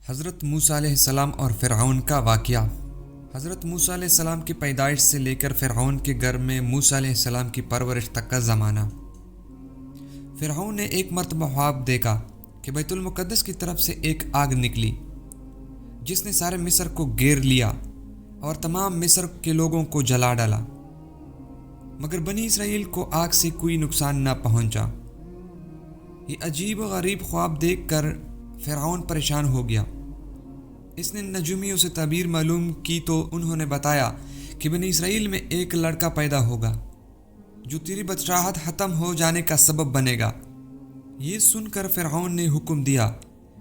حضرت موسیٰ علیہ السلام اور فرعون کا واقعہ۔ حضرت موسیٰ علیہ السلام کی پیدائش سے لے کر فرعون کے گھر میں موسیٰ علیہ السلام کی پرورش تک کا زمانہ۔ فرعون نے ایک مرتبہ خواب دیکھا کہ بیت المقدس کی طرف سے ایک آگ نکلی جس نے سارے مصر کو گھیر لیا اور تمام مصر کے لوگوں کو جلا ڈالا، مگر بنی اسرائیل کو آگ سے کوئی نقصان نہ پہنچا۔ یہ عجیب و غریب خواب دیکھ کر فرعون پریشان ہو گیا۔ اس نے نجومیوں سے تعبیر معلوم کی تو انہوں نے بتایا کہ بنی اسرائیل میں ایک لڑکا پیدا ہوگا جو تیری بادشاہت ختم ہو جانے کا سبب بنے گا۔ یہ سن کر فرعون نے حکم دیا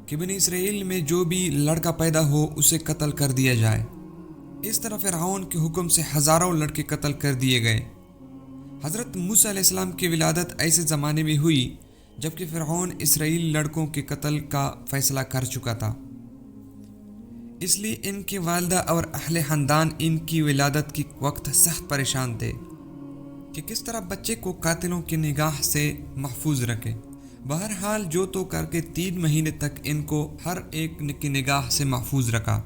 کہ بنی اسرائیل میں جو بھی لڑکا پیدا ہو اسے قتل کر دیا جائے۔ اس طرح فرعون کے حکم سے ہزاروں لڑکے قتل کر دیے گئے۔ حضرت موسیٰ علیہ السلام کی ولادت ایسے زمانے میں ہوئی جبکہ فرعون اسرائیل لڑکوں کے قتل کا فیصلہ کر چکا تھا، اس لیے ان کی والدہ اور اہل خاندان ان کی ولادت کے وقت سخت پریشان تھے کہ کس طرح بچے کو قاتلوں کی نگاہ سے محفوظ رکھے۔ بہرحال جو تو کر کے 3 مہینے تک ان کو ہر ایک کی نگاہ سے محفوظ رکھا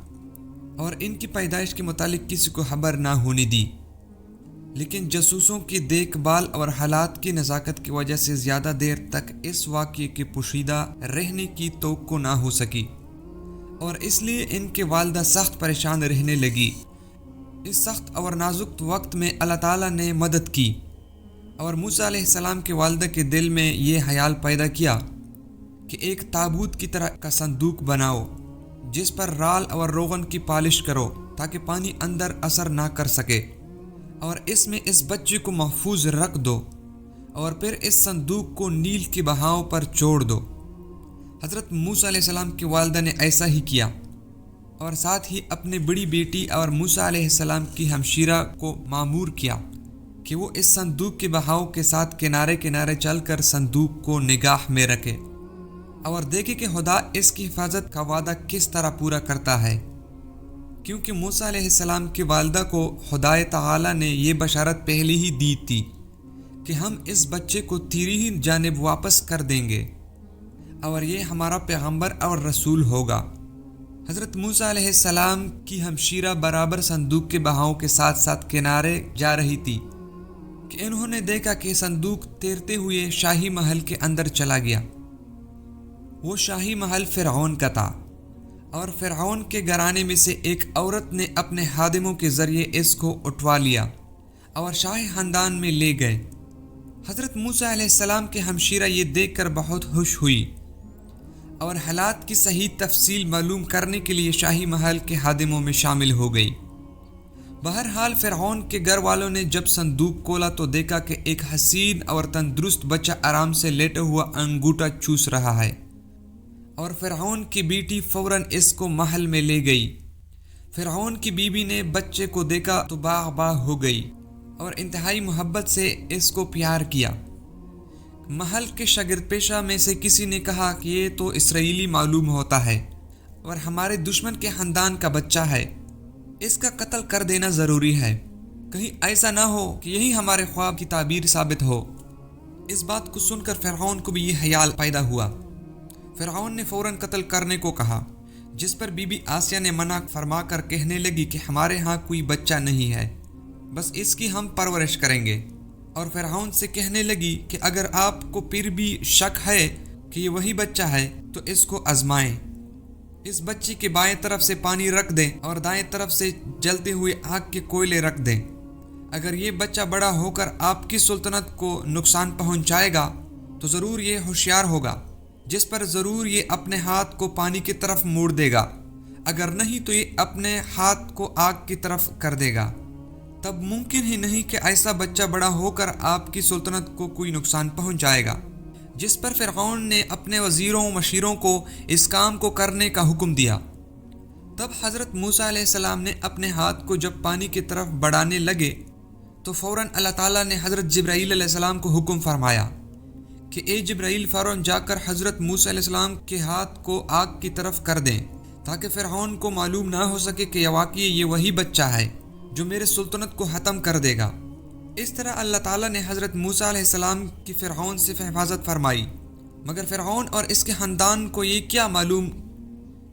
اور ان کی پیدائش کے متعلق کسی کو خبر نہ ہونے دی، لیکن جاسوسوں کی دیکھ بھال اور حالات کی نزاکت کی وجہ سے زیادہ دیر تک اس واقعے کے پوشیدہ رہنے کی توقع نہ ہو سکی اور اس لیے ان کے والدہ سخت پریشان رہنے لگی۔ اس سخت اور نازک وقت میں اللہ تعالیٰ نے مدد کی اور موسیٰ علیہ السلام کے والدہ کے دل میں یہ خیال پیدا کیا کہ ایک تابوت کی طرح کا صندوق بناؤ جس پر رال اور روغن کی پالش کرو تاکہ پانی اندر اثر نہ کر سکے، اور اس میں اس بچے کو محفوظ رکھ دو اور پھر اس صندوق کو نیل کے بہاؤ پر چھوڑ دو۔ حضرت موسیٰ علیہ السلام کی والدہ نے ایسا ہی کیا اور ساتھ ہی اپنی بڑی بیٹی اور موسیٰ علیہ السلام کی ہمشیرہ کو مامور کیا کہ وہ اس صندوق کے بہاؤ کے ساتھ کنارے کنارے چل کر صندوق کو نگاہ میں رکھے اور دیکھے کہ خدا اس کی حفاظت کا وعدہ کس طرح پورا کرتا ہے، کیونکہ موسیٰ علیہ السلام کی والدہ کو خدا تعالیٰ نے یہ بشارت پہلے ہی دی تھی کہ ہم اس بچے کو تیری ہی جانب واپس کر دیں گے اور یہ ہمارا پیغمبر اور رسول ہوگا۔ حضرت موسیٰ علیہ السلام کی ہمشیرہ برابر صندوق کے بہاؤ کے ساتھ ساتھ کنارے جا رہی تھی کہ انہوں نے دیکھا کہ صندوق تیرتے ہوئے شاہی محل کے اندر چلا گیا۔ وہ شاہی محل فرعون کا تھا اور فرعون کے گھرانے میں سے ایک عورت نے اپنے خادموں کے ذریعے اس کو اٹھوا لیا اور شاہی خاندان میں لے گئے۔ حضرت موسیٰ علیہ السلام کے ہمشیرہ یہ دیکھ کر بہت خوش ہوئی اور حالات کی صحیح تفصیل معلوم کرنے کے لیے شاہی محل کے خادموں میں شامل ہو گئی۔ بہرحال فرعون کے گھر والوں نے جب صندوق کھولا تو دیکھا کہ ایک حسین اور تندرست بچہ آرام سے لیٹا ہوا انگوٹھا چوس رہا ہے، اور فرعون کی بیٹی فوراً اس کو محل میں لے گئی۔ فرعون کی بیوی نے بچے کو دیکھا تو باغ باغ ہو گئی اور انتہائی محبت سے اس کو پیار کیا۔ محل کے شاگرد پیشہ میں سے کسی نے کہا کہ یہ تو اسرائیلی معلوم ہوتا ہے اور ہمارے دشمن کے خاندان کا بچہ ہے، اس کا قتل کر دینا ضروری ہے، کہیں ایسا نہ ہو کہ یہی ہمارے خواب کی تعبیر ثابت ہو۔ اس بات کو سن کر فرعون کو بھی یہ خیال پیدا ہوا۔ فرعون نے فوراً قتل کرنے کو کہا، جس پر بی بی آسیہ نے منع فرما کر کہنے لگی کہ ہمارے ہاں کوئی بچہ نہیں ہے، بس اس کی ہم پرورش کریں گے، اور فرعون سے کہنے لگی کہ اگر آپ کو پھر بھی شک ہے کہ یہ وہی بچہ ہے تو اس کو آزمائیں۔ اس بچے کے بائیں طرف سے پانی رکھ دیں اور دائیں طرف سے جلتے ہوئے آگ کے کوئلے رکھ دیں۔ اگر یہ بچہ بڑا ہو کر آپ کی سلطنت کو نقصان پہنچائے گا تو ضرور یہ ہوشیار ہوگا، جس پر ضرور یہ اپنے ہاتھ کو پانی کی طرف موڑ دے گا، اگر نہیں تو یہ اپنے ہاتھ کو آگ کی طرف کر دے گا۔ تب ممکن ہی نہیں کہ ایسا بچہ بڑا ہو کر آپ کی سلطنت کو کوئی نقصان پہنچائے گا۔ جس پر فرعون نے اپنے وزیروں و مشیروں کو اس کام کو کرنے کا حکم دیا۔ تب حضرت موسیٰ علیہ السلام نے اپنے ہاتھ کو جب پانی کی طرف بڑھانے لگے تو فوراً اللہ تعالیٰ نے حضرت جبرائیل علیہ السلام کو حکم فرمایا کہ اے جبرائیل، فوراً جا کر حضرت موسیٰ علیہ السلام کے ہاتھ کو آگ کی طرف کر دیں تاکہ فرعون کو معلوم نہ ہو سکے کہ واقعی یہ وہی بچہ ہے جو میرے سلطنت کو ختم کر دے گا۔ اس طرح اللہ تعالیٰ نے حضرت موسیٰ علیہ السلام کی فرعون سے حفاظت فرمائی، مگر فرعون اور اس کے خاندان کو یہ کیا معلوم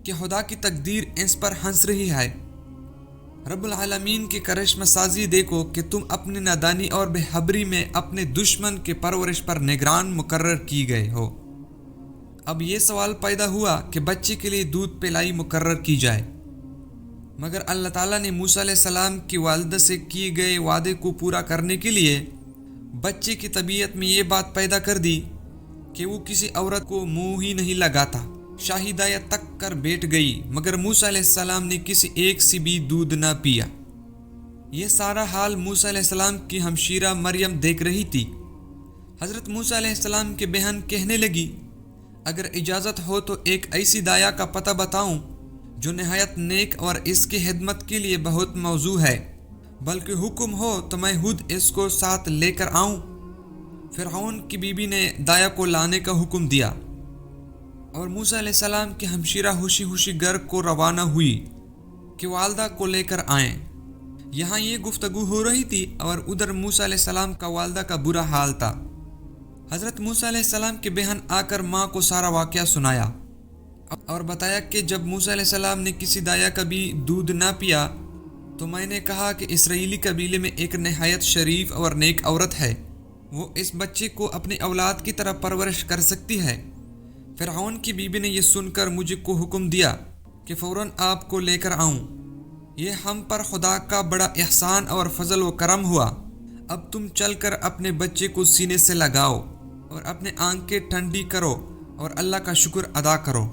کہ خدا کی تقدیر اس پر ہنس رہی ہے۔ رب العالمین کی کرشمہ سازی دیکھو کہ تم اپنی نادانی اور بے خبری میں اپنے دشمن کے پرورش پر نگران مقرر کی گئے ہو۔ اب یہ سوال پیدا ہوا کہ بچے کے لیے دودھ پلائی مقرر کی جائے، مگر اللہ تعالیٰ نے موسیٰ علیہ السلام کی والدہ سے کیے گئے وعدے کو پورا کرنے کے لیے بچے کی طبیعت میں یہ بات پیدا کر دی کہ وہ کسی عورت کو منہ ہی نہیں لگاتا۔ شاہدایہ تک کر بیٹھ گئی، مگر موسیٰ علیہ السلام نے کسی ایک سے بھی دودھ نہ پیا۔ یہ سارا حال موسیٰ علیہ السلام کی ہمشیرہ مریم دیکھ رہی تھی۔ حضرت موسیٰ علیہ السلام کی بہن کہنے لگی، اگر اجازت ہو تو ایک ایسی دایا کا پتہ بتاؤں جو نہایت نیک اور اس کی خدمت کے لیے بہت موزوں ہے، بلکہ حکم ہو تو میں خود اس کو ساتھ لے کر آؤں۔ فرعون کی بیوی نے دایا کو لانے کا حکم دیا اور موسیٰ علیہ السلام کی ہمشیرہ خوشی خوشی گھر کو روانہ ہوئی کہ والدہ کو لے کر آئیں۔ یہاں یہ گفتگو ہو رہی تھی اور ادھر موسیٰ علیہ السلام کا والدہ کا برا حال تھا۔ حضرت موسیٰ علیہ السلام کی بہن آ کر ماں کو سارا واقعہ سنایا اور بتایا کہ جب موسیٰ علیہ السلام نے کسی دایا کا بھی دودھ نہ پیا تو میں نے کہا کہ اسرائیلی قبیلے میں ایک نہایت شریف اور نیک عورت ہے، وہ اس بچے کو اپنی اولاد کی طرح پرورش کر سکتی ہے۔ فرعون کی بیوی نے یہ سن کر مجھے کو حکم دیا کہ فوراً آپ کو لے کر آؤں۔ یہ ہم پر خدا کا بڑا احسان اور فضل و کرم ہوا۔ اب تم چل کر اپنے بچے کو سینے سے لگاؤ اور اپنے آنکھیں ٹھنڈی کرو اور اللہ کا شکر ادا کرو۔